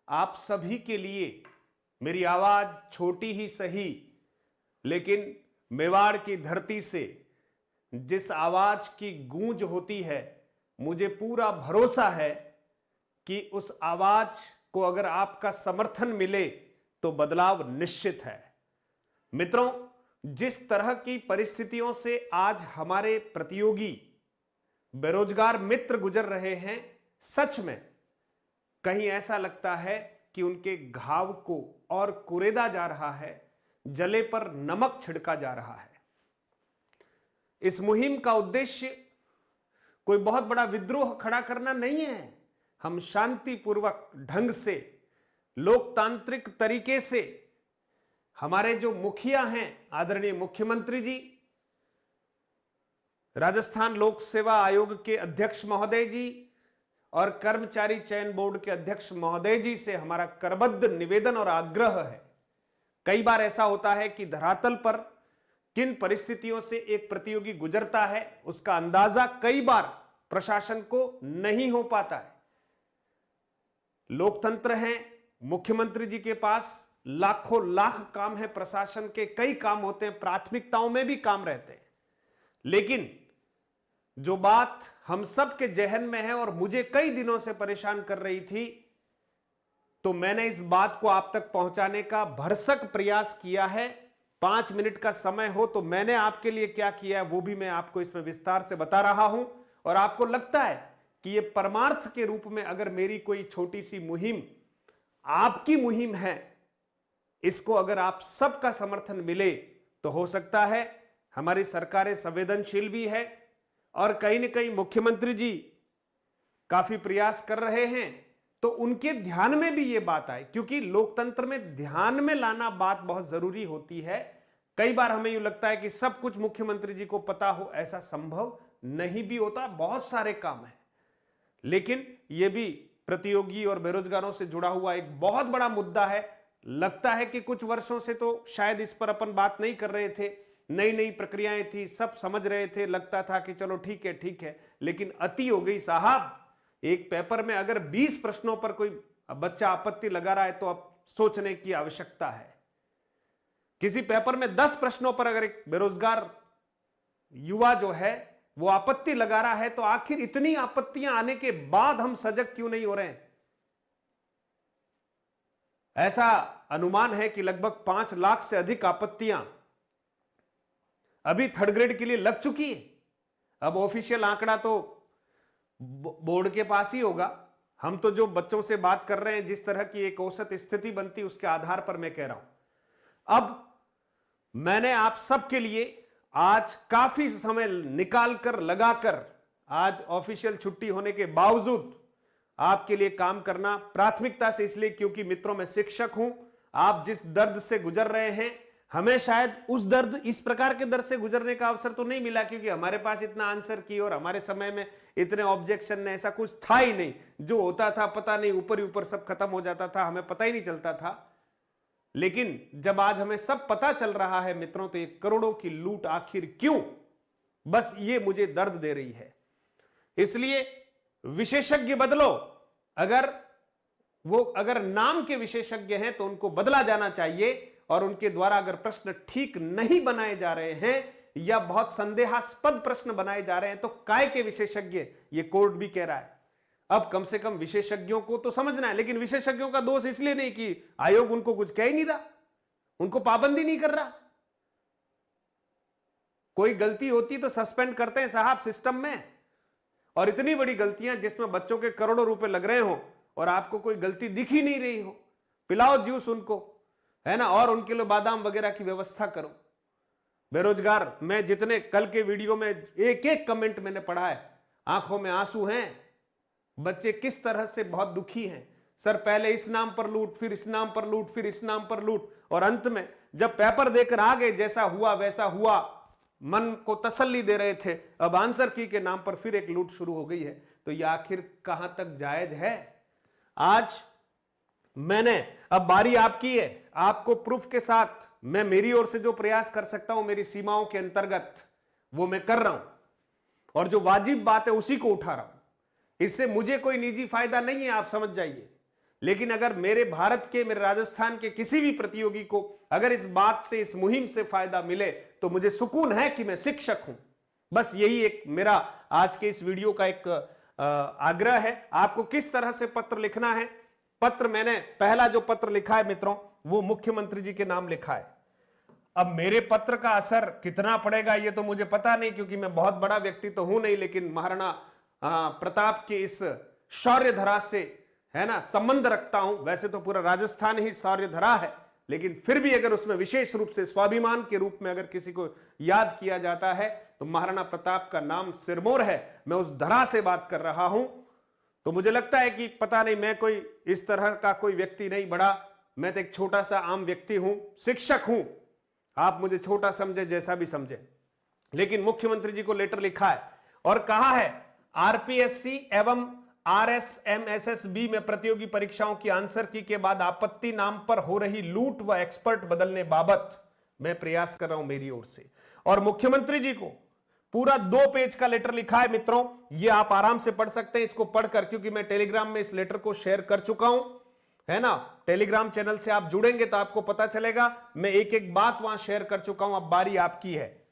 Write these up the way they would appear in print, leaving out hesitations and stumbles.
आप सभी के लिए मेरी आवाज छोटी ही सही, लेकिन मेवाड़ की धरती से जिस आवाज की गूंज होती है, मुझे पूरा भरोसा है कि उस आवाज को अगर आपका समर्थन मिले तो बदलाव निश्चित है। मित्रों, जिस तरह की परिस्थितियों से आज हमारे प्रतियोगी बेरोजगार मित्र गुजर रहे हैं, सच में कहीं ऐसा लगता है कि उनके घाव को और कुरेदा जा रहा है, जले पर नमक छिड़का जा रहा है। इस मुहिम का उद्देश्य कोई बहुत बड़ा विद्रोह खड़ा करना नहीं है। हम शांतिपूर्वक ढंग से, लोकतांत्रिक तरीके से, हमारे जो मुखिया हैं आदरणीय मुख्यमंत्री जी, राजस्थान लोक सेवा आयोग के अध्यक्ष महोदय जी और कर्मचारी चयन बोर्ड के अध्यक्ष महोदय जी से हमारा करबद्ध निवेदन और आग्रह है। कई बार ऐसा होता है कि धरातल पर किन परिस्थितियों से एक प्रतियोगी गुजरता है, उसका अंदाजा कई बार प्रशासन को नहीं हो पाता है। लोकतंत्र है, मुख्यमंत्री जी के पास लाखों लाख काम है, प्रशासन के कई काम होते हैं, प्राथमिकताओं में भी काम रहते हैं। लेकिन जो बात हम सब के जहन में है और मुझे कई दिनों से परेशान कर रही थी, तो मैंने इस बात को आप तक पहुंचाने का भरसक प्रयास किया है। 5 मिनट का समय हो तो मैंने आपके लिए क्या किया है वो भी मैं आपको इसमें विस्तार से बता रहा हूं। और आपको लगता है कि यह परमार्थ के रूप में अगर मेरी कोई छोटी सी मुहिम आपकी मुहिम है, इसको अगर आप सबका समर्थन मिले तो हो सकता है हमारी सरकारें संवेदनशील भी है और कहीं न कहीं मुख्यमंत्री जी काफी प्रयास कर रहे हैं, तो उनके ध्यान में भी ये बात आए, क्योंकि लोकतंत्र में ध्यान में लाना बात बहुत जरूरी होती है। कई बार हमें यूं लगता है कि सब कुछ मुख्यमंत्री जी को पता हो, ऐसा संभव नहीं भी होता, बहुत सारे काम है। लेकिन यह भी प्रतियोगी और बेरोजगारों से जुड़ा हुआ एक बहुत बड़ा मुद्दा है। लगता है कि कुछ वर्षों से तो शायद इस पर अपन बात नहीं कर रहे थे, नई नई प्रक्रियाएं थी, सब समझ रहे थे, लगता था कि चलो ठीक है, लेकिन अति हो गई साहब। एक पेपर में अगर 20 प्रश्नों पर कोई बच्चा आपत्ति लगा रहा है तो अब सोचने की आवश्यकता है। किसी पेपर में 10 प्रश्नों पर अगर एक बेरोजगार युवा जो है वो आपत्ति लगा रहा है, तो आखिर इतनी आपत्तियां आने के बाद हम सजग क्यों नहीं हो रहे हैं? ऐसा अनुमान है कि लगभग 5 लाख से अधिक आपत्तियां अभी थर्ड ग्रेड के लिए लग चुकी है। अब ऑफिशियल आंकड़ा तो बोर्ड के पास ही होगा। हम तो जो बच्चों से बात कर रहे हैं, जिस तरह की एक औसत स्थिति बनती है उसके आधार पर मैं कह रहा हूं। अब मैंने आप सबके लिए आज काफी समय निकालकर, लगाकर, आज ऑफिशियल छुट्टी होने के बावजूद आपके लिए काम करना प्राथमिकता से, इसलिए क्योंकि मित्रों मैं शिक्षक हूं। आप जिस दर्द से गुजर रहे हैं, हमें शायद उस दर्द, इस प्रकार के दर्द से गुजरने का अवसर तो नहीं मिला, क्योंकि हमारे पास इतना आंसर की और हमारे समय में इतने ऑब्जेक्शन ने, ऐसा कुछ था ही नहीं। जो होता था पता नहीं, ऊपर ही ऊपर सब खत्म हो जाता था, हमें पता ही नहीं चलता था। लेकिन जब आज हमें सब पता चल रहा है मित्रों, तो ये करोड़ों की लूट आखिर क्यों, बस ये मुझे दर्द दे रही है। इसलिए विशेषज्ञ बदलो। अगर नाम के विशेषज्ञ हैं तो उनको बदला जाना चाहिए, और उनके द्वारा अगर प्रश्न ठीक नहीं बनाए जा रहे हैं या बहुत संदेहास्पद प्रश्न बनाए जा रहे हैं तो काय के विशेषज्ञ, ये कोर्ट भी कह रहा है। अब कम से कम विशेषज्ञों को तो समझना है, लेकिन विशेषज्ञों का दोष इसलिए नहीं कि आयोग उनको कुछ कह ही नहीं रहा, उनको पाबंदी नहीं कर रहा। कोई गलती होती तो सस्पेंड करते हैं साहब सिस्टम में, और इतनी बड़ी गलतियां जिसमें बच्चों के करोड़ों रुपए लग रहे हो और आपको कोई गलती दिख ही नहीं रही हो, पिलाओ जूस उनको, है ना, और उनके लिए बादाम वगैरह की व्यवस्था करो। बेरोजगार, मैं जितने कल के वीडियो में एक एक कमेंट मैंने पढ़ा है, आंखों में आंसू हैं। बच्चे किस तरह से बहुत दुखी हैं। सर पहले इस नाम पर लूट, फिर इस नाम पर लूट, फिर इस नाम पर लूट, और अंत में जब पेपर देकर आ गए, जैसा हुआ वैसा हुआ, मन को तसल्ली दे रहे थे, अब आंसर की के नाम पर फिर एक लूट शुरू हो गई है। तो यह आखिर कहां तक जायज है? आज मैंने, अब बारी आपकी है, आपको प्रूफ के साथ मैं मेरी ओर से जो प्रयास कर सकता हूं मेरी सीमाओं के अंतर्गत, वो मैं कर रहा हूं, और जो वाजिब बात है उसी को उठा रहा हूं। इससे मुझे कोई निजी फायदा नहीं है, आप समझ जाइए। लेकिन अगर मेरे भारत के, मेरे राजस्थान के किसी भी प्रतियोगी को अगर इस बात से, इस मुहिम से फायदा मिले तो मुझे सुकून है कि मैं शिक्षक हूं। बस यही एक मेरा आज के इस वीडियो का एक आग्रह है। आपको किस तरह से पत्र लिखना है? पत्र मैंने पहला जो पत्र लिखा है मित्रों, वो मुख्यमंत्री जी के नाम लिखा है। अब मेरे पत्र का असर कितना पड़ेगा ये तो मुझे पता नहीं, क्योंकि मैं बहुत बड़ा व्यक्ति तो हूं नहीं, लेकिन महाराणा प्रताप के इस शौर्य धरा से, है ना, संबंध रखता हूं। वैसे तो पूरा राजस्थान ही शौर्य धरा है, लेकिन फिर भी अगर उसमें विशेष रूप से स्वाभिमान के रूप में अगर किसी को याद किया जाता है तो महाराणा प्रताप का नाम सिरमौर है। मैं उस धरा से बात कर रहा हूं, तो मुझे लगता है कि पता नहीं, मैं कोई इस तरह का कोई व्यक्ति नहीं बड़ा, मैं तो एक छोटा सा आम व्यक्ति हूं, शिक्षक हूं। आप मुझे छोटा समझे, जैसा भी समझे, लेकिन मुख्यमंत्री जी को लेटर लिखा है और कहा है आरपीएससी एवं आरएसएमएसएसबी में प्रतियोगी परीक्षाओं की आंसर की के बाद आपत्ति नाम पर हो रही लूट व एक्सपर्ट बदलने बाबत मैं प्रयास कर रहा हूं मेरी ओर से। और मुख्यमंत्री जी को पूरा 2 पेज का लेटर लिखा है मित्रों, ये आप आराम से पढ़ सकते हैं इसको पढ़कर, क्योंकि मैं टेलीग्राम में इस लेटर को शेयर कर चुका हूं, है ना। टेलीग्राम चैनल से आप जुड़ेंगे तो आपको पता चलेगा, मैं एक एक बात वहां शेयर कर चुका हूं, अब बारी आपकी है।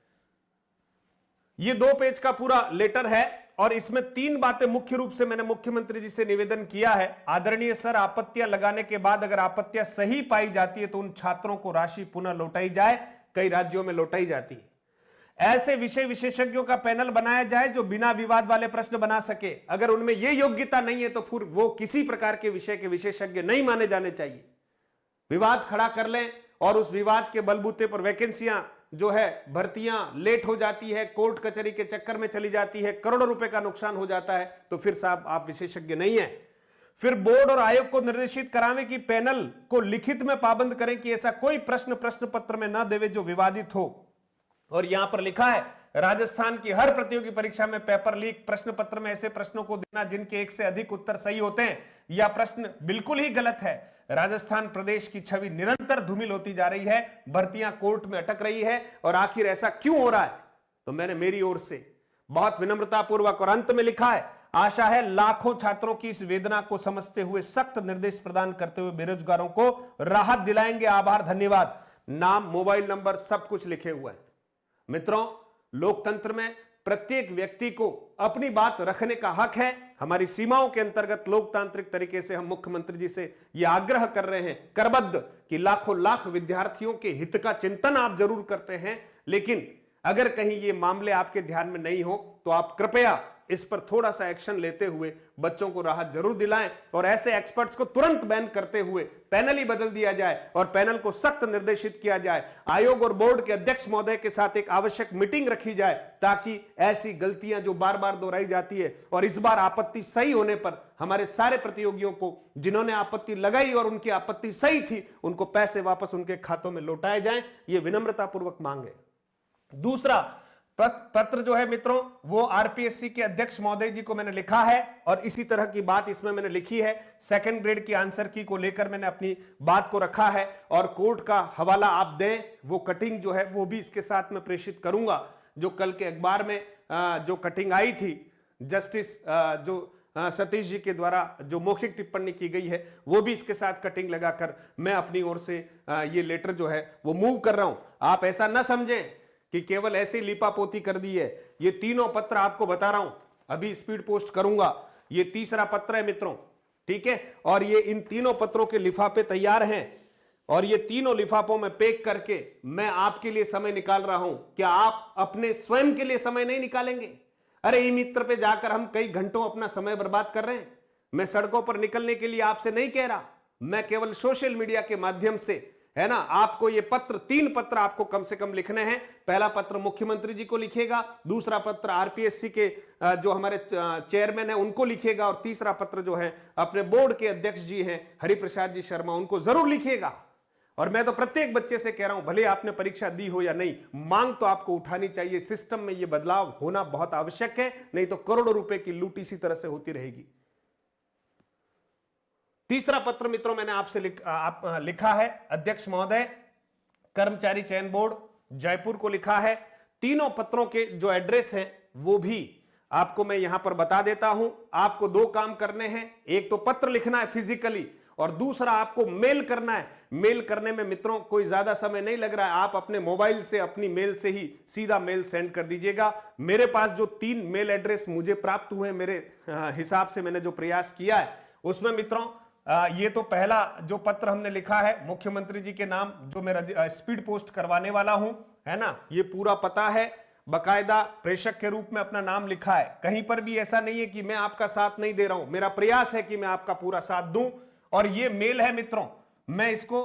ये 2 पेज का पूरा लेटर है और इसमें 3 बातें मुख्य रूप से मैंने मुख्यमंत्री जी से निवेदन किया है। आदरणीय सर, आपत्तियां लगाने के बाद अगर आपत्तियां सही पाई जाती है तो उन छात्रों को राशि पुनः लौटाई जाए, कई राज्यों में लौटाई जाती है। ऐसे विषय विशेषज्ञों का पैनल बनाया जाए जो बिना विवाद वाले प्रश्न बना सके। अगर उनमें यह योग्यता नहीं है तो फिर वो किसी प्रकार के विषय के विशेषज्ञ नहीं माने जाने चाहिए। विवाद खड़ा कर लें और उस विवाद के बलबूते पर वैकेंसियां जो है, भर्तियां लेट हो जाती है, कोर्ट कचहरी के चक्कर में चली जाती है, करोड़ों रुपए का नुकसान हो जाता है, तो फिर साहब आप विशेषज्ञ नहीं है। फिर बोर्ड और आयोग को निर्देशित करावें कि पैनल को लिखित में पाबंद करें कि ऐसा कोई प्रश्न पत्र में न देवे जो विवादित हो। और यहां पर लिखा है राजस्थान की हर प्रतियोगी परीक्षा में पेपर लीक प्रश्न पत्र में ऐसे प्रश्नों को देना जिनके एक से अधिक उत्तर सही होते हैं या प्रश्न बिल्कुल ही गलत है। राजस्थान प्रदेश की छवि निरंतर धूमिल होती जा रही है, भर्तियां कोर्ट में अटक रही है, और आखिर ऐसा क्यों हो रहा है? तो मैंने मेरी ओर से बहुत विनम्रतापूर्वक और अंत में लिखा है, आशा है लाखों छात्रों की इस वेदना को समझते हुए सख्त निर्देश प्रदान करते हुए बेरोजगारों को राहत दिलाएंगे। आभार, धन्यवाद। नाम, मोबाइल नंबर सब कुछ लिखे हुए हैं। मित्रों, लोकतंत्र में प्रत्येक व्यक्ति को अपनी बात रखने का हक है। हमारी सीमाओं के अंतर्गत लोकतांत्रिक तरीके से हम मुख्यमंत्री जी से यह आग्रह कर रहे हैं करबद्ध कि लाखों लाख विद्यार्थियों के हित का चिंतन आप जरूर करते हैं, लेकिन अगर कहीं ये मामले आपके ध्यान में नहीं हो तो आप कृपया इस पर थोड़ा सा एक्शन लेते हुए बच्चों को राहत जरूर दिलाएं और ऐसे एक्सपर्ट्स को तुरंत बैन करते हुए पैनल ही बदल दिया जाए और पैनल को सख्त निर्देशित किया जाए। आयोग और बोर्ड के अध्यक्ष महोदय के साथ एक आवश्यक मीटिंग रखी जाए ताकि ऐसी गलतियां जो बार बार दोहराई जाती है, और इस बार आपत्ति सही होने पर हमारे सारे प्रतियोगियों को जिन्होंने आपत्ति लगाई और उनकी आपत्ति सही थी, उनको पैसे वापस उनके खातों में लौटाए जाएं, ये विनम्रतापूर्वक मांग है। दूसरा पत्र जो है मित्रों, वो आरपीएससी के अध्यक्ष महोदय जी को मैंने लिखा है और इसी तरह की बात इसमें मैंने लिखी है। सेकंड ग्रेड की आंसर की को लेकर मैंने अपनी बात को रखा है और कोर्ट का हवाला आप दें, वो कटिंग जो है वो भी इसके साथ में प्रेषित करूंगा। जो कल के अखबार में जो कटिंग आई थी जस्टिस जो सतीश जी के द्वारा जो मौखिक टिप्पणी की गई है, वो भी इसके साथ कटिंग लगाकर मैं अपनी ओर से ये लेटर जो है वो मूव कर रहा हूं। आप ऐसा ना समझें कि केवल ऐसे लिपापोती कर दी है। ये तीनों पत्र आपको बता रहा हूं, अभी स्पीड पोस्ट करूंगा। ये तीसरा पत्र है मित्रों, ठीक है, और ये इन तीनों पत्रों के लिफाफे तैयार हैं और ये तीनों लिफाफों में पैक करके मैं आपके लिए समय निकाल रहा हूं। क्या आप अपने स्वयं के लिए समय नहीं निकालेंगे? अरे ई मित्र पे जाकर हम कई घंटों अपना समय बर्बाद कर रहे हैं। मैं सड़कों पर निकलने के लिए आपसे नहीं कह रहा, मैं केवल सोशल मीडिया के माध्यम से, है ना, आपको ये पत्र, 3 पत्र आपको कम से कम लिखने हैं। पहला पत्र मुख्यमंत्री जी को लिखेगा, दूसरा पत्र आरपीएससी के जो हमारे चेयरमैन है उनको लिखेगा और तीसरा पत्र जो है अपने बोर्ड के अध्यक्ष जी हैं हरिप्रसाद जी शर्मा, उनको जरूर लिखिएगा। और मैं तो प्रत्येक बच्चे से कह रहा हूं, भले आपने परीक्षा दी हो या नहीं, मांग तो आपको उठानी चाहिए। सिस्टम में यह बदलाव होना बहुत आवश्यक है, नहीं तो करोड़ों रुपए की लूट इसी तरह से होती रहेगी। तीसरा पत्र मित्रों मैंने आपसे लिखा है अध्यक्ष महोदय, कर्मचारी चयन बोर्ड जयपुर को लिखा है। तीनों पत्रों के जो एड्रेस हैं वो भी आपको मैं यहां पर बता देता हूं। आपको 2 काम करने हैं, एक तो पत्र लिखना है फिजिकली, और दूसरा आपको मेल करना है। मेल करने में मित्रों कोई ज्यादा समय नहीं लग रहा है, आप अपने मोबाइल से अपनी मेल से ही सीधा मेल सेंड कर दीजिएगा। मेरे पास जो 3 मेल एड्रेस मुझे प्राप्त हुए, मेरे हिसाब से मैंने जो प्रयास किया है उसमें मित्रों ये तो पहला जो पत्र हमने लिखा है मुख्यमंत्री जी के नाम, जो मैं स्पीड पोस्ट करवाने वाला हूं, है ना, ये पूरा पता है, बकायदा प्रेषक के रूप में अपना नाम लिखा है। कहीं पर भी ऐसा नहीं है कि मैं आपका साथ नहीं दे रहा हूं, मेरा प्रयास है कि मैं आपका पूरा साथ दूं। और ये मेल है मित्रों, मैं इसको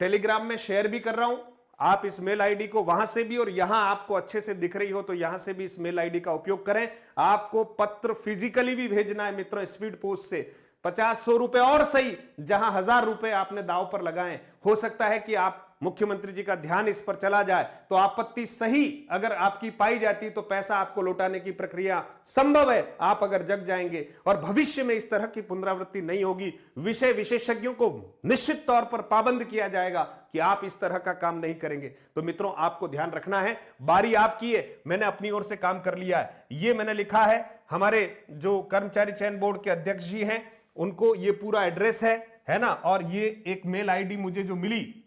टेलीग्राम में शेयर भी कर रहा हूं, आप इस मेल आईडी को वहां से भी, और यहां आपको अच्छे से दिख रही हो तो यहां से भी इस मेल आईडी का उपयोग करें। आपको पत्र फिजिकली भी भेजना है मित्रों स्पीड पोस्ट से, 50-100 रुपए और सही, जहां 1000 रुपए आपने दांव पर लगाए। हो सकता है कि आप मुख्यमंत्री जी का ध्यान इस पर चला जाए तो आपत्ति सही अगर आपकी पाई जाती तो पैसा आपको लौटाने की प्रक्रिया संभव है, आप अगर जग जाएंगे और भविष्य में इस तरह की पुनरावृत्ति नहीं होगी। विषय विशेषज्ञों को निश्चित तौर पर पाबंद किया जाएगा कि आप इस तरह का काम नहीं करेंगे। तो मित्रों आपको ध्यान रखना है, बारी आपकी है, मैंने अपनी ओर से काम कर लिया है। ये मैंने लिखा है, हमारे जो कर्मचारी चयन बोर्ड के अध्यक्ष जी हैं उनको ये पूरा एड्रेस है ना, और ये एक मेल आईडी मुझे जो मिली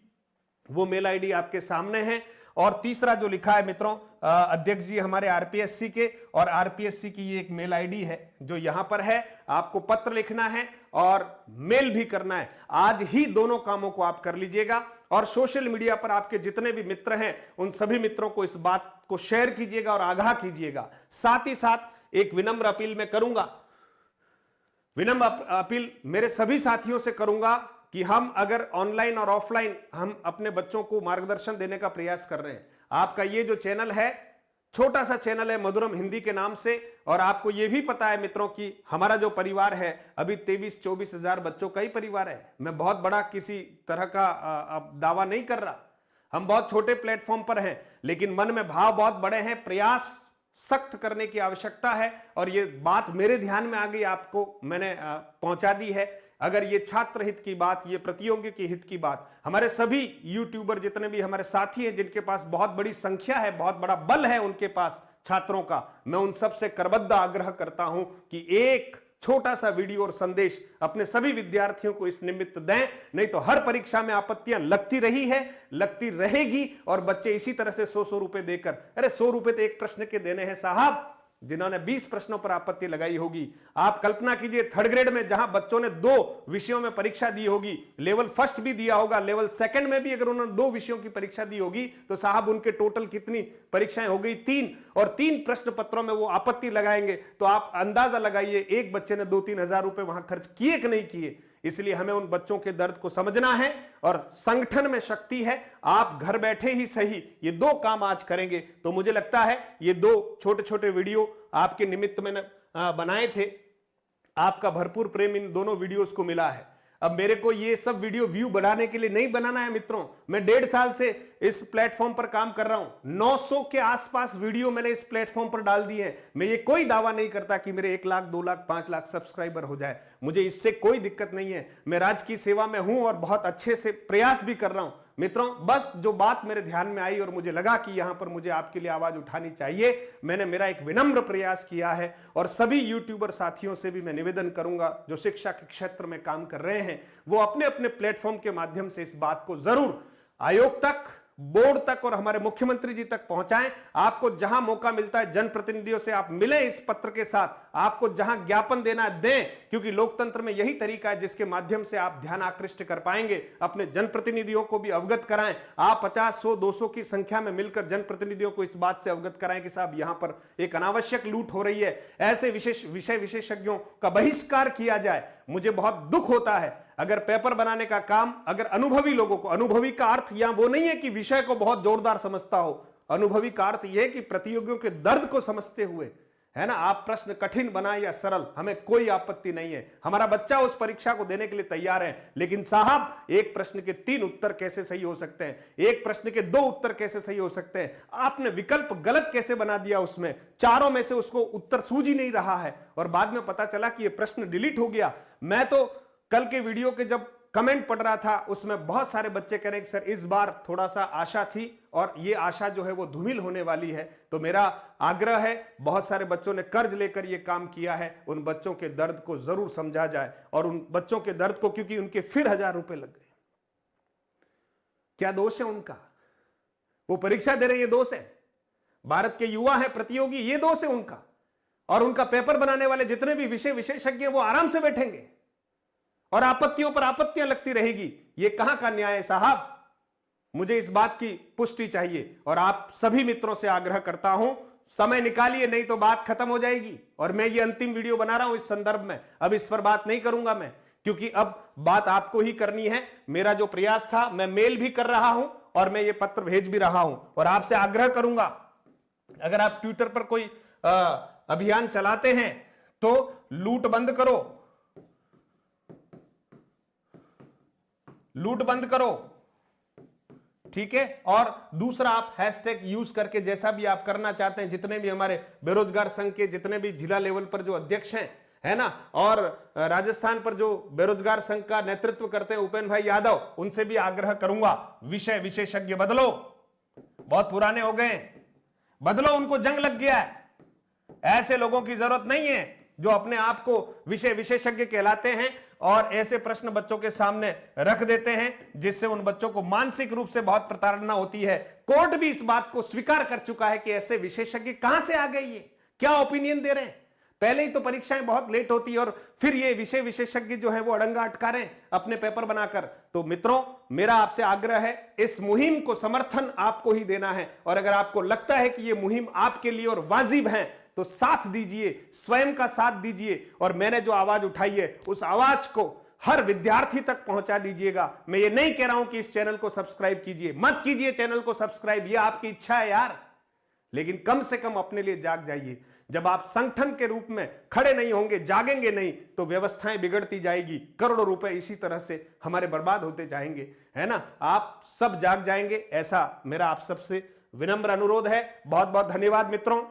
वो मेल आईडी आपके सामने है। और तीसरा जो लिखा है मित्रों, अध्यक्ष जी हमारे आरपीएससी के, और आरपीएससी की ये एक मेल आईडी है जो यहां पर है। आपको पत्र लिखना है और मेल भी करना है। आज ही दोनों कामों को आप कर लीजिएगा और सोशल मीडिया पर आपके जितने भी मित्र हैं उन सभी मित्रों को इस बात को शेयर कीजिएगा और आगाह कीजिएगा। साथ ही साथ एक विनम्र अपील मैं करूंगा, विनम्र अपील मेरे सभी साथियों से करूंगा कि हम अगर ऑनलाइन और ऑफलाइन हम अपने बच्चों को मार्गदर्शन देने का प्रयास कर रहे हैं। आपका ये जो चैनल है, छोटा सा चैनल है मधुरम हिंदी के नाम से, और आपको ये भी पता है मित्रों कि हमारा जो परिवार है अभी 23-24 हजार बच्चों का ही परिवार है। मैं बहुत बड़ा किसी तरह का दावा नहीं कर रहा, हम बहुत छोटे प्लेटफॉर्म पर हैं, लेकिन मन में भाव बहुत बड़े हैं, प्रयास सख्त करने की आवश्यकता है। और ये बात मेरे ध्यान में आ गई, आपको मैंने पहुंचा दी है। अगर ये छात्र हित की बात, ये प्रतियोगी के हित की बात, हमारे सभी यूट्यूबर जितने भी हमारे साथी हैं जिनके पास बहुत बड़ी संख्या है, बहुत बड़ा बल है उनके पास छात्रों का, मैं उन सबसे करबद्ध आग्रह करता हूं कि एक छोटा सा वीडियो और संदेश अपने सभी विद्यार्थियों को इस निमित्त दें। नहीं तो हर परीक्षा में आपत्तियां लगती रही है, लगती रहेगी, और बच्चे इसी तरह से 100-100 रुपए देकर, अरे 100 रुपए तो एक प्रश्न के देने हैं साहब, जिन्होंने 20 प्रश्नों पर आपत्ति लगाई होगी। आप कल्पना कीजिए 3rd ग्रेड में जहां बच्चों ने 2 विषयों में परीक्षा दी होगी, लेवल फर्स्ट भी दिया होगा, लेवल सेकंड में भी अगर उन्होंने 2 विषयों की परीक्षा दी होगी तो साहब उनके टोटल कितनी परीक्षाएं हो गई? 3, और 3 प्रश्न पत्रों में वो आपत्ति लगाएंगे तो आप अंदाजा लगाइए एक बच्चे ने 2-3 हजार रुपए वहां खर्च किए कि नहीं किए। इसलिए हमें उन बच्चों के दर्द को समझना है, और संगठन में शक्ति है। आप घर बैठे ही सही ये 2 काम आज करेंगे तो मुझे लगता है ये 2 छोटे छोटे वीडियो आपके निमित्त मैंने बनाए थे, आपका भरपूर प्रेम इन दोनों वीडियोस को मिला है। अब मेरे को ये सब वीडियो व्यू बढ़ाने के लिए नहीं बनाना है मित्रों, मैं 1.5 साल से इस प्लेटफॉर्म पर काम कर रहा हूं, 900 के आसपास वीडियो मैंने इस प्लेटफॉर्म पर डाल दी है। मैं ये कोई दावा नहीं करता कि मेरे 1 लाख, 2 लाख, 5 लाख सब्सक्राइबर हो जाए, मुझे इससे कोई दिक्कत नहीं है। मैं राज्य की सेवा में हूं और बहुत अच्छे से प्रयास भी कर रहा हूं मित्रों। बस जो बात मेरे ध्यान में आई और मुझे लगा कि यहां पर मुझे आपके लिए आवाज उठानी चाहिए, मैंने मेरा एक विनम्र प्रयास किया है। और सभी यूट्यूबर साथियों से भी मैं निवेदन करूंगा जो शिक्षा के क्षेत्र में काम कर रहे हैं, वो अपने अपने प्लेटफॉर्म के माध्यम से इस बात को जरूर आयोग तक, बोर्ड तक और हमारे मुख्यमंत्री जी तक पहुंचाएं। आपको जहां मौका मिलता है जनप्रतिनिधियों से आप मिलें, इस पत्र के साथ आपको जहां ज्ञापन देना दें, क्योंकि लोकतंत्र में यही तरीका है जिसके माध्यम से आप ध्यान आकृष्ट कर पाएंगे। अपने जनप्रतिनिधियों को भी अवगत कराएं, आप 50, 100, 200 की संख्या में मिलकर जनप्रतिनिधियों को इस बात से अवगत कराएं कि साहब यहां पर एक अनावश्यक लूट हो रही है, ऐसे विषय विशेषज्ञों का बहिष्कार किया जाए। मुझे बहुत दुख होता है अगर पेपर बनाने का काम, अगर अनुभवी लोगों को, अनुभवी का अर्थ यहां वो नहीं है कि विषय को बहुत जोरदार समझता हो, अनुभवी का अर्थ यह है कि प्रतियोगियों के दर्द को समझते हुए, है ना, आप प्रश्न कठिन बनाए या सरल, हमें कोई आपत्ति नहीं है। हमारा बच्चा उस परीक्षा को देने के लिए तैयार है, लेकिन साहब एक प्रश्न के 3 उत्तर कैसे सही हो सकते हैं, एक प्रश्न के 2 उत्तर कैसे सही हो सकते हैं, आपने विकल्प गलत कैसे बना दिया, उसमें चारों में से उसको उत्तर सूझ ही नहीं रहा है और बाद में पता चला कि यह प्रश्न डिलीट हो गया। मैं तो कल के वीडियो के जब कमेंट पढ़ रहा था उसमें बहुत सारे बच्चे कह रहे हैं कि सर इस बार थोड़ा सा आशा थी और ये आशा जो है वो धूमिल होने वाली है। तो मेरा आग्रह है, बहुत सारे बच्चों ने कर्ज लेकर ये काम किया है, उन बच्चों के दर्द को जरूर समझा जाए और उन बच्चों के दर्द को, क्योंकि उनके फिर 1000 रुपए लग गए। क्या दोष है उनका? वो परीक्षा दे रहे हैं, ये दोष है? भारत के युवा है प्रतियोगी, ये दोष है उनका? और उनका पेपर बनाने वाले जितने भी विषय विशेषज्ञ वो आराम से बैठेंगे और आपत्तियों पर आपत्तियां लगती रहेगी। ये कहां का न्याय है साहब? मुझे इस बात की पुष्टि चाहिए और आप सभी मित्रों से आग्रह करता हूं, समय निकालिए, नहीं तो बात खत्म हो जाएगी। और मैं ये अंतिम वीडियो बना रहा हूं इस संदर्भ में, अब इस पर बात नहीं करूंगा मैं, क्योंकि अब बात आपको ही करनी है। मेरा जो प्रयास था, मैं मेल भी कर रहा हूं और मैं ये पत्र भेज भी रहा हूं और आपसे आग्रह करूंगा, अगर आप ट्विटर पर कोई अभियान चलाते हैं तो लूट बंद करो, लूट बंद करो, ठीक है? और दूसरा, आप हैशटैग यूज करके जैसा भी आप करना चाहते हैं, जितने भी हमारे बेरोजगार संघ के जितने भी जिला लेवल पर जो अध्यक्ष हैं, है ना, और राजस्थान पर जो बेरोजगार संघ का नेतृत्व करते हैं उपेंद्र भाई यादव, उनसे भी आग्रह करूंगा, विषय विशेषज्ञ बदलो, बहुत पुराने हो गए, बदलो, उनको जंग लग गया है। ऐसे लोगों की जरूरत नहीं है जो अपने आप को विषय विशेषज्ञ कहलाते हैं और ऐसे प्रश्न बच्चों के सामने रख देते हैं जिससे उन बच्चों को मानसिक रूप से बहुत प्रताड़ना होती है। कोर्ट भी इस बात को स्वीकार कर चुका है कि ऐसे विशेषज्ञ कहां से आ गए, ये क्या ओपिनियन दे रहे हैं। पहले ही तो परीक्षाएं बहुत लेट होती है और फिर ये विषय विशेषज्ञ जो है वो अड़ंगा अटका रहे हैं अपने पेपर बनाकर। तो मित्रों, मेरा आपसे आग्रह है, इस मुहिम को समर्थन आपको ही देना है और अगर आपको लगता है कि ये मुहिम आपके लिए और वाजिब है तो साथ दीजिए, स्वयं का साथ दीजिए और मैंने जो आवाज उठाई है उस आवाज को हर विद्यार्थी तक पहुंचा दीजिएगा। मैं ये नहीं कह रहा हूं कि इस चैनल को सब्सक्राइब कीजिए, मत कीजिए चैनल को सब्सक्राइब, ये आपकी इच्छा है यार, लेकिन कम से कम अपने लिए जाग जाइए। जब आप संगठन के रूप में खड़े नहीं होंगे, जागेंगे नहीं, तो व्यवस्थाएं बिगड़ती जाएगी, करोड़ों रुपए इसी तरह से हमारे बर्बाद होते जाएंगे, है ना। आप सब जाग जाएंगे, ऐसा मेरा आप सबसे विनम्र अनुरोध है। बहुत बहुत धन्यवाद मित्रों,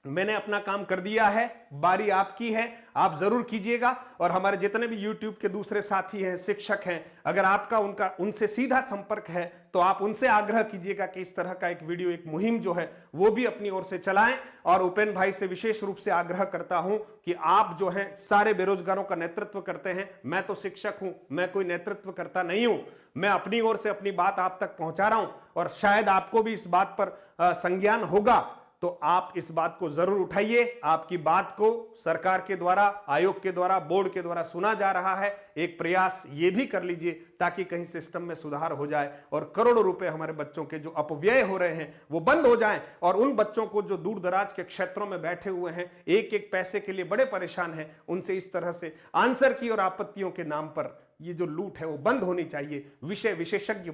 मैंने अपना काम कर दिया है, बारी आपकी है, आप जरूर कीजिएगा। और हमारे जितने भी YouTube के दूसरे साथी हैं, शिक्षक हैं, अगर आपका उनसे सीधा संपर्क है तो आप उनसे आग्रह कीजिएगा कि इस तरह का एक वीडियो, एक मुहिम जो है वो भी अपनी ओर से चलाएं। और उपेंद्र भाई से विशेष रूप से आग्रह करता हूं कि आप जो हैं सारे बेरोजगारों का नेतृत्व करते हैं, मैं तो शिक्षक हूं, मैं कोई नेतृत्व करता नहीं हूं, मैं अपनी ओर से अपनी बात आप तक पहुंचा रहा हूं और शायद आपको भी इस बात पर संज्ञान होगा, तो आप इस बात को जरूर उठाइए। आपकी बात को सरकार के द्वारा, आयोग के द्वारा, बोर्ड के द्वारा सुना जा रहा है, एक प्रयास ये भी कर लीजिए ताकि कहीं सिस्टम में सुधार हो जाए और करोड़ों रुपए हमारे बच्चों के जो अपव्यय हो रहे हैं वो बंद हो जाएं और उन बच्चों को जो दूर दराज के क्षेत्रों में बैठे हुए हैं, एक एक पैसे के लिए बड़े परेशान हैं, उनसे इस तरह से आंसर की और आपत्तियों के नाम पर ये जो लूट है वो बंद होनी चाहिए। विषय विशेषज्ञ